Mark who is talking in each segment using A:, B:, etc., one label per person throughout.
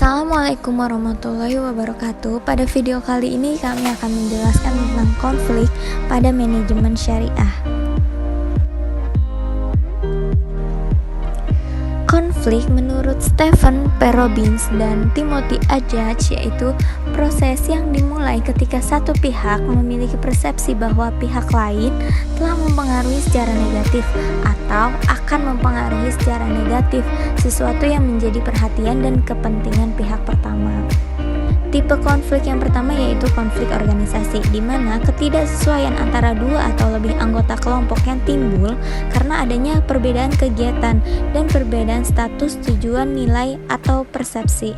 A: Assalamualaikum warahmatullahi wabarakatuh. Pada video kali ini kami akan menjelaskan tentang konflik pada manajemen syariah. Konflik menurut Stephen P. Robbins dan Timothy A. Judge yaitu proses yang dimulai ketika satu pihak memiliki persepsi bahwa pihak lain telah mempengaruhi secara negatif atau akan mempengaruhi secara negatif sesuatu yang menjadi perhatian dan kepentingan pihak pertama. Tipe konflik yang pertama yaitu konflik organisasi, di mana ketidaksesuaian antara dua atau lebih anggota kelompok yang timbul karena adanya perbedaan kegiatan dan perbedaan status, tujuan, nilai, atau persepsi.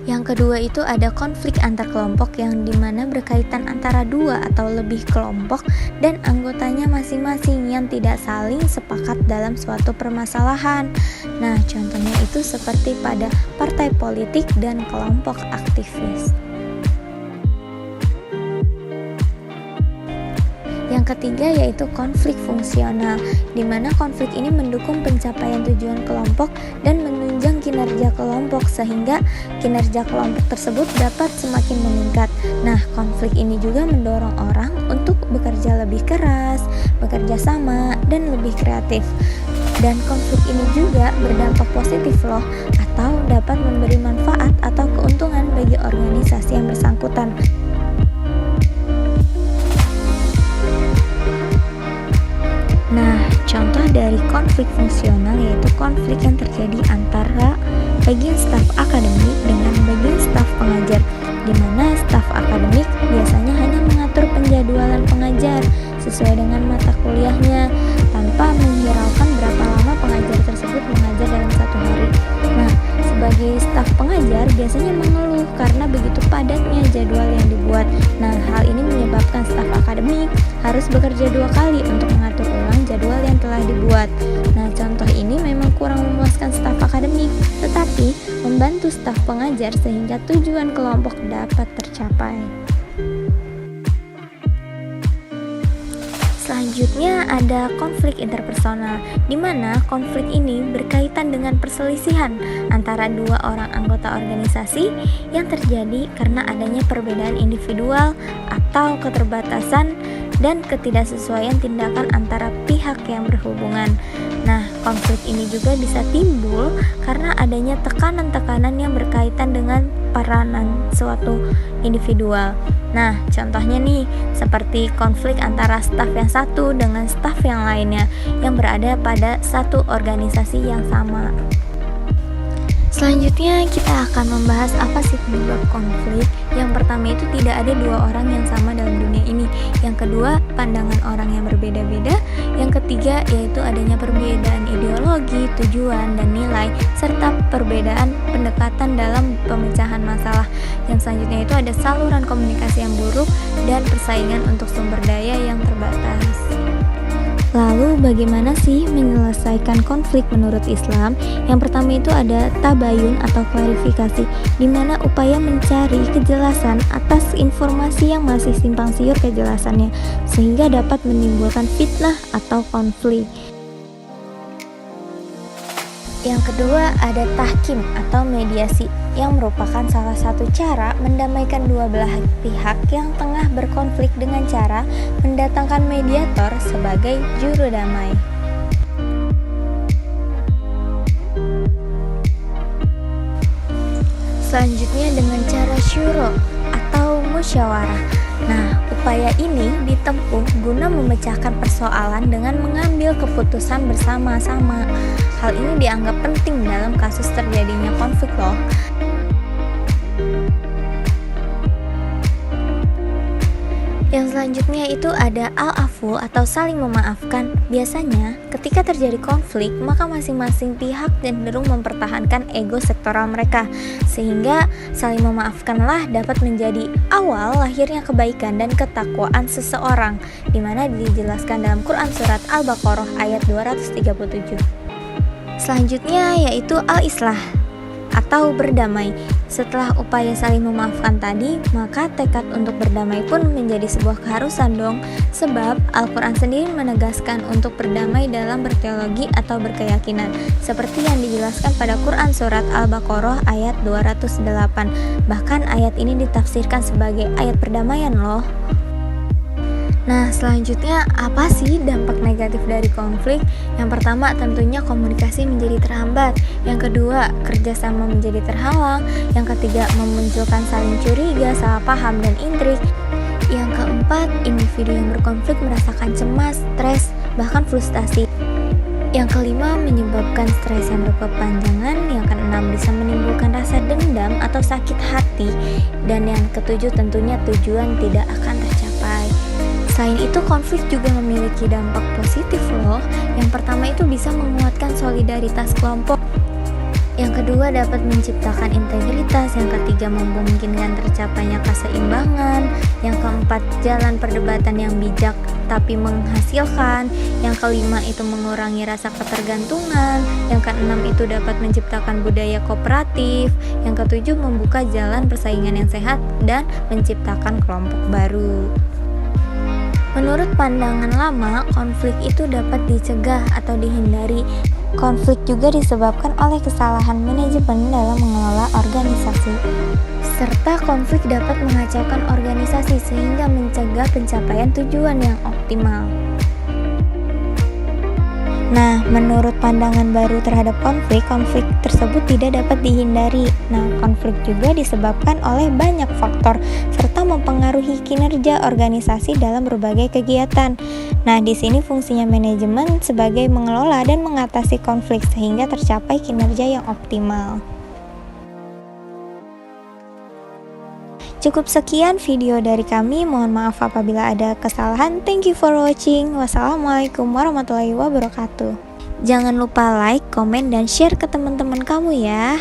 A: Yang kedua itu ada konflik antar kelompok yang dimana berkaitan antara dua atau lebih kelompok dan anggotanya masing-masing yang tidak saling sepakat dalam suatu permasalahan. Nah, contohnya itu seperti pada partai politik dan kelompok aktivis. Yang ketiga yaitu konflik fungsional, di mana konflik ini mendukung pencapaian tujuan kelompok dan menunjang kinerja kelompok sehingga kinerja kelompok tersebut dapat semakin meningkat. Nah, konflik ini juga mendorong orang untuk bekerja lebih keras, bekerja sama, dan lebih kreatif. Dan konflik ini juga berdampak positif loh, atau dapat memberi manfaat atau keuntungan bagi organisasi yang bersangkutan. Nah, contoh dari konflik fungsional yaitu konflik yang terjadi antara bagian staf akademik dengan bagian staf pengajar, di mana staf akademik biasanya hanya mengatur penjadwalan pengajar sesuai dengan mata kuliahnya tanpa menghiraukan berapa lama pengajar tersebut mengajar dalam satu hari. Nah, sebagai staf pengajar biasanya mengeluh karena begitu padatnya jadwal yang dibuat. Nah, hal ini menyebabkan staf akademik harus bekerja 2 kali untuk mengatur ulang jadwal yang telah dibuat. Nah, contoh ini memang kurang memuaskan staf akademik, tetapi membantu staf pengajar sehingga tujuan kelompok dapat tercapai. Selanjutnya ada konflik interpersonal, di mana konflik ini berkaitan dengan perselisihan antara dua orang anggota organisasi yang terjadi karena adanya perbedaan individual atau keterbatasan dan ketidaksesuaian tindakan antara pihak yang berhubungan. Nah, konflik ini juga bisa timbul karena adanya tekanan-tekanan yang berkaitan dengan peranan suatu individual. Nah, contohnya nih, seperti konflik antara staf yang satu dengan staf yang lainnya yang berada pada satu organisasi yang sama. Selanjutnya kita akan membahas apa sih penyebab konflik. Yang pertama itu tidak ada dua orang yang sama dalam dunia ini. Yang kedua, pandangan orang yang berbeda-beda. Yang ketiga yaitu adanya perbedaan ideologi, tujuan, dan nilai, serta perbedaan pendekatan dalam pemecahan masalah. Yang selanjutnya itu ada saluran komunikasi yang buruk dan persaingan untuk sumber daya yang terbatas. Lalu bagaimana sih menyelesaikan konflik menurut Islam? Yang pertama itu ada tabayun atau klarifikasi, di mana upaya mencari kejelasan atas informasi yang masih simpang siur kejelasannya, sehingga dapat menimbulkan fitnah atau konflik. Yang kedua ada tahkim atau mediasi, yang merupakan salah satu cara mendamaikan dua belah pihak yang tengah berkonflik dengan cara mendatangkan mediator sebagai juru damai. Selanjutnya dengan cara syuro atau musyawarah. Nah, upaya ini ditempuh guna memecahkan persoalan dengan mengambil keputusan bersama-sama. Hal ini dianggap penting dalam kasus terjadinya konflik loh. Yang selanjutnya itu ada al-afu atau saling memaafkan. Biasanya ketika terjadi konflik, maka masing-masing pihak cenderung mempertahankan ego sektoral mereka, sehingga saling memaafkanlah dapat menjadi awal lahirnya kebaikan dan ketakwaan seseorang, di mana dijelaskan dalam Quran surat Al-Baqarah ayat 237. Selanjutnya yaitu al-islah atau berdamai. Setelah upaya saling memaafkan tadi, maka tekad untuk berdamai pun menjadi sebuah keharusan dong. Sebab Al-Quran sendiri menegaskan untuk berdamai dalam berteologi atau berkeyakinan, seperti yang dijelaskan pada Quran Surat Al-Baqarah ayat 208. Bahkan ayat ini ditafsirkan sebagai ayat perdamaian loh. Nah, selanjutnya apa sih dampak negatif dari konflik? Yang pertama tentunya komunikasi menjadi terhambat. Yang kedua, kerjasama menjadi terhalang. Yang ketiga, memunculkan saling curiga, salah paham, dan intrik. Yang keempat, individu yang berkonflik merasakan cemas, stres, bahkan frustasi. Yang kelima, menyebabkan stres yang berkepanjangan. Yang keenam, bisa menimbulkan rasa dendam atau sakit hati. Dan yang ketujuh, tentunya tujuan tidak akan tercapai. Selain itu, konflik juga memiliki dampak positif loh. Yang pertama itu bisa menguatkan solidaritas kelompok. Yang kedua dapat menciptakan integritas. Yang ketiga memungkinkan tercapainya keseimbangan. Yang keempat, jalan perdebatan yang bijak tapi menghasilkan. Yang kelima itu mengurangi rasa ketergantungan. Yang keenam itu dapat menciptakan budaya kooperatif. Yang ketujuh membuka jalan persaingan yang sehat dan menciptakan kelompok baru. Menurut pandangan lama, konflik itu dapat dicegah atau dihindari. Konflik juga disebabkan oleh kesalahan manajemen dalam mengelola organisasi. Serta konflik dapat mengacaukan organisasi sehingga mencegah pencapaian tujuan yang optimal. Nah, menurut pandangan baru terhadap konflik tersebut tidak dapat dihindari. Nah, konflik juga disebabkan oleh banyak faktor serta mempengaruhi kinerja organisasi dalam berbagai kegiatan. Nah, di sini fungsinya manajemen sebagai mengelola dan mengatasi konflik sehingga tercapai kinerja yang optimal. Cukup sekian video dari kami, mohon maaf apabila ada kesalahan. Thank you for watching. Wassalamualaikum warahmatullahi wabarakatuh. Jangan lupa like, komen, dan share ke teman-teman kamu ya.